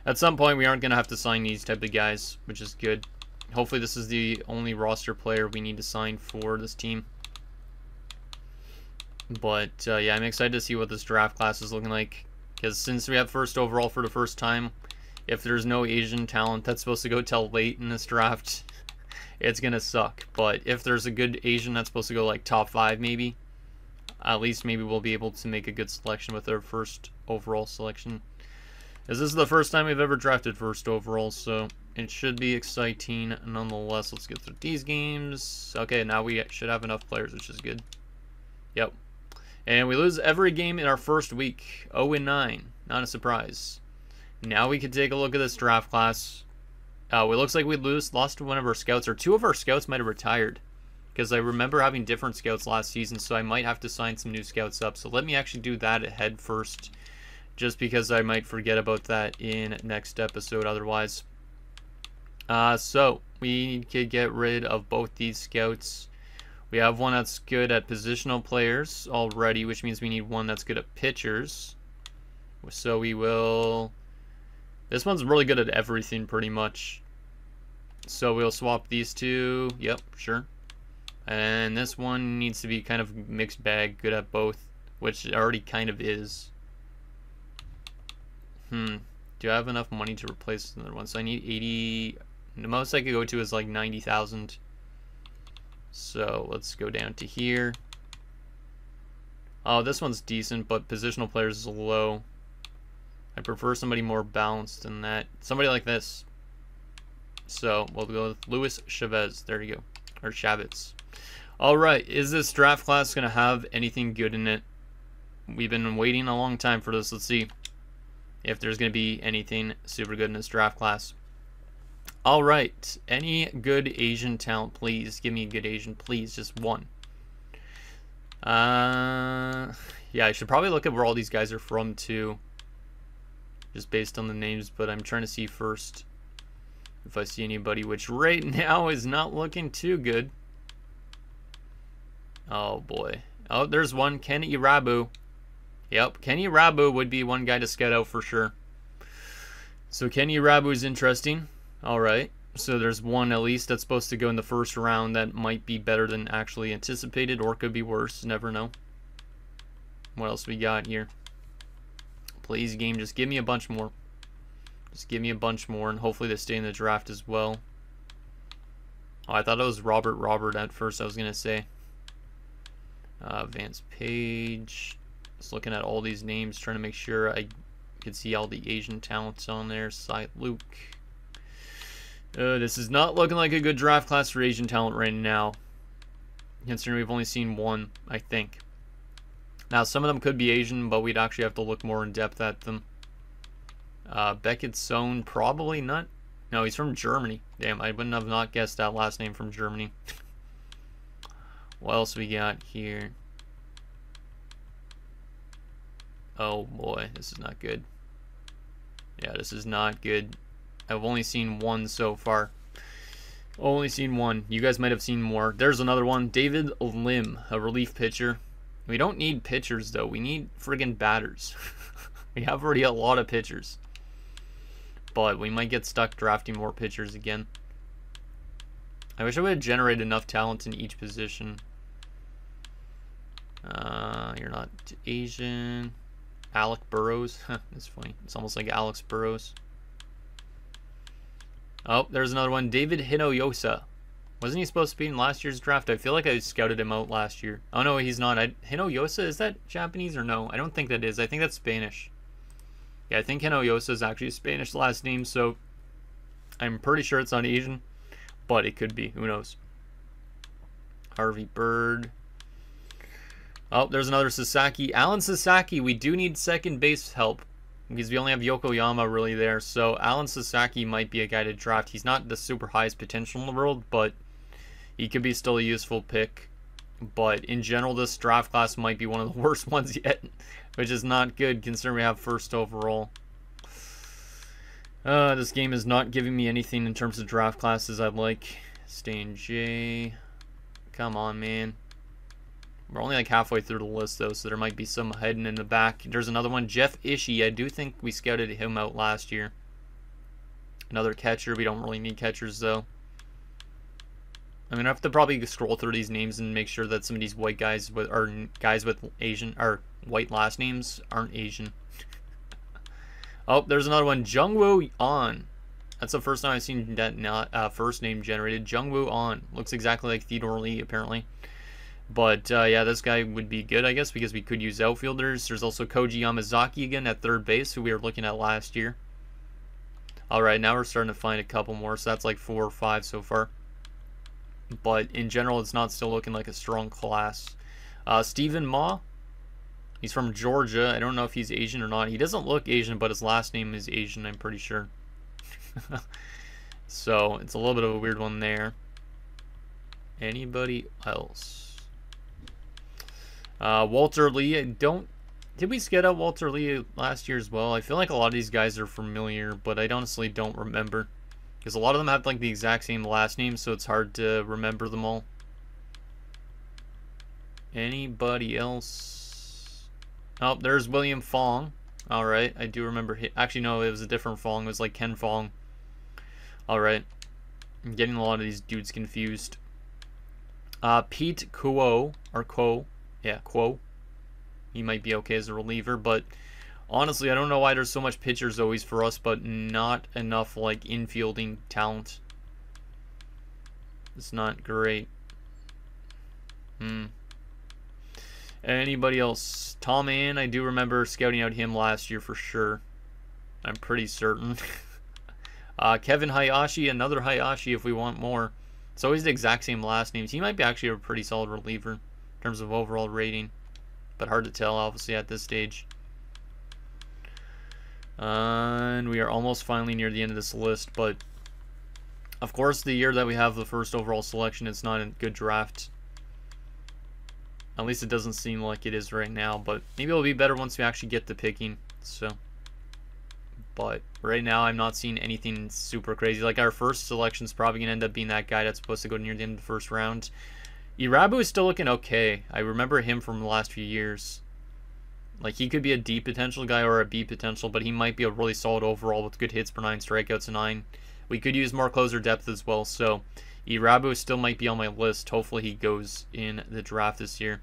At some point, we aren't gonna have to sign these type of guys, which is good. Hopefully this is the only roster player we need to sign for this team. But yeah, I'm excited to see what this draft class is looking like. Because since we have first overall for the first time, if there's no Asian talent that's supposed to go till late in this draft, it's going to suck. But if there's a good Asian that's supposed to go like top 5 maybe, at least maybe we'll be able to make a good selection with our first overall selection. As this is the first time we've ever drafted first overall, so it should be exciting nonetheless. Let's get through these games. Okay, now we should have enough players, which is good. Yep. And we lose every game in our first week. 0-9. Not a surprise. Now we can take a look at this draft class. It looks like we lost one of our scouts, or 2 of our scouts might have retired. Because I remember having different scouts last season, so I might have to sign some new scouts up. So let me actually do that ahead first, just because I might forget about that in next episode otherwise. So we could get rid of both these scouts. We have one that's good at positional players already, which means we need one that's good at pitchers. So we will... This one's really good at everything, pretty much. So we'll swap these 2. Yep, sure. And this one needs to be kind of mixed bag, good at both, which it already kind of is. Do I have enough money to replace another one? So I need 80... The most I could go to is like 90,000. So let's go down to here. Oh, this one's decent, but positional players is low. I prefer somebody more balanced than that. Somebody like this. So we'll go with Luis Chavez. There you go. Or Chavez. Alright, is this draft class going to have anything good in it? We've been waiting a long time for this. Let's see if there's going to be anything super good in this draft class. Alright, any good Asian talent, please. Give me a good Asian, please. Just one. Yeah, I should probably look at where all these guys are from, too. Just based on the names, but I'm trying to see first if I see anybody, which right now is not looking too good. Oh, boy. Oh, there's one. Ken Irabu. Yep, Ken Irabu would be one guy to scout out for sure. So Ken Irabu is interesting. Alright, so there's one at least that's supposed to go in the first round that might be better than actually anticipated, or could be worse, never know. What else we got here? Please, game, just give me a bunch more. Just give me a bunch more, and hopefully they stay in the draft as well. Oh, I thought it was Robert at first, I was going to say. Vance Page. Just looking at all these names, trying to make sure I could see all the Asian talents on there. Cy Luke. This is not looking like a good draft class for Asian talent right now, considering we've only seen one, I think. Now, some of them could be Asian, but we'd actually have to look more in depth at them. Beckett Sohn, probably not. No, he's from Germany. Damn, I wouldn't have not guessed that last name from Germany. What else we got here? Oh boy, this is not good. Yeah, this is not good. I've only seen one so far. Only seen one. You guys might have seen more. There's another one. David Lim, a relief pitcher. We don't need pitchers, though. We need friggin' batters. We have already a lot of pitchers. But we might get stuck drafting more pitchers again. I wish I would have generated enough talent in each position. You're not Asian. Alec Burrows. That's funny. It's almost like Alex Burrows. Oh, there's another one. David Hinoyosa. Wasn't he supposed to be in last year's draft? I feel like I scouted him out last year. Oh, no, he's not. Hinoyosa, is that Japanese or no? I don't think that is. I think that's Spanish. Yeah, I think Hinoyosa is actually a Spanish last name, so I'm pretty sure it's not Asian, but it could be. Who knows? Harvey Bird. Oh, there's another Sasaki. Alan Sasaki. We do need second base help, because we only have Yokoyama really there. So Alan Sasaki might be a guy to draft. He's not the super highest potential in the world, but he could be still a useful pick. But in general, this draft class might be one of the worst ones yet, which is not good considering we have first overall. This game is not giving me anything in terms of draft classes I'd like. Stain J. Come on, man. We're only like halfway through the list, though, so there might be some hidden in the back. There's another one, Jeff Ishii. I do think we scouted him out last year. Another catcher. We don't really need catchers, though. I'm gonna have to probably scroll through these names and make sure that some of these white guys with or guys with Asian or white last names aren't Asian. Oh, there's another one, Jungwoo An. That's the first time I've seen that first name generated. Jungwoo An looks exactly like Theodore Lee, apparently. But yeah, this guy would be good, I guess, because we could use outfielders. There's also Koji Yamazaki again at third base, who we were looking at last year. All right, now we're starting to find a couple more, so that's like 4 or 5 so far. But in general, it's not still looking like a strong class. Stephen Ma, he's from Georgia. I don't know if he's Asian or not. He doesn't look Asian, but his last name is Asian, I'm pretty sure. So it's a little bit of a weird one there. Anybody else? Walter Lee. Did we scout out Walter Lee last year as well? I feel like a lot of these guys are familiar, but I honestly don't remember. Because a lot of them have like the exact same last name, so it's hard to remember them all. Anybody else? Oh, there's William Fong. Alright, I do remember. Actually, no, it was a different Fong. It was like Ken Fong. Alright. I'm getting a lot of these dudes confused. Pete Kuo, or Kuo. Yeah, Kuo. He might be okay as a reliever, but honestly, I don't know why there's so much pitchers always for us, but not enough like infielding talent. It's not great. Anybody else? Tom Ann, I do remember scouting out him last year for sure. I'm pretty certain. Kevin Hayashi, another Hayashi if we want more. It's always the exact same last names. He might be actually a pretty solid reliever in terms of overall rating, but hard to tell obviously at this stage. And we are almost finally near the end of this list, but of course the year that we have the first overall selection, it's not a good draft. At least it doesn't seem like it is right now, but maybe it'll be better once we actually get to picking. So, but right now I'm not seeing anything super crazy. Like our first selection is probably gonna end up being that guy that's supposed to go near the end of the first round. Irabu is still looking okay. I remember him from the last few years. Like, he could be a D potential guy or a B potential, but he might be a really solid overall with good hits per 9, strikeouts 9. We could use more closer depth as well, so Irabu still might be on my list. Hopefully he goes in the draft this year.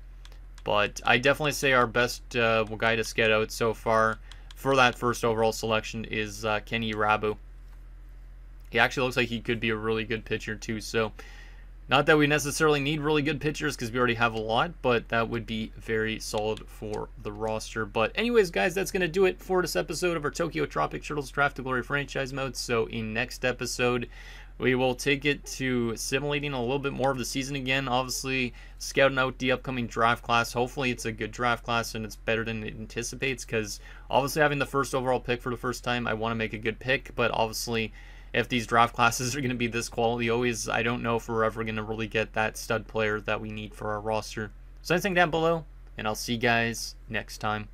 But I definitely say our best guy to scout out so far for that first overall selection is Kenny Irabu. He actually looks like he could be a really good pitcher too, so not that we necessarily need really good pitchers because we already have a lot, but that would be very solid for the roster. But anyways, guys, that's going to do it for this episode of our Tokyo Tropic Turtles Draft to Glory franchise mode. So in next episode, we will take it to simulating a little bit more of the season again. Obviously, scouting out the upcoming draft class. Hopefully, it's a good draft class and it's better than it anticipates because obviously having the first overall pick for the first time, I want to make a good pick, but obviously if these draft classes are going to be this quality, I don't know if we're ever going to really get that stud player that we need for our roster. So anything down below, and I'll see you guys next time.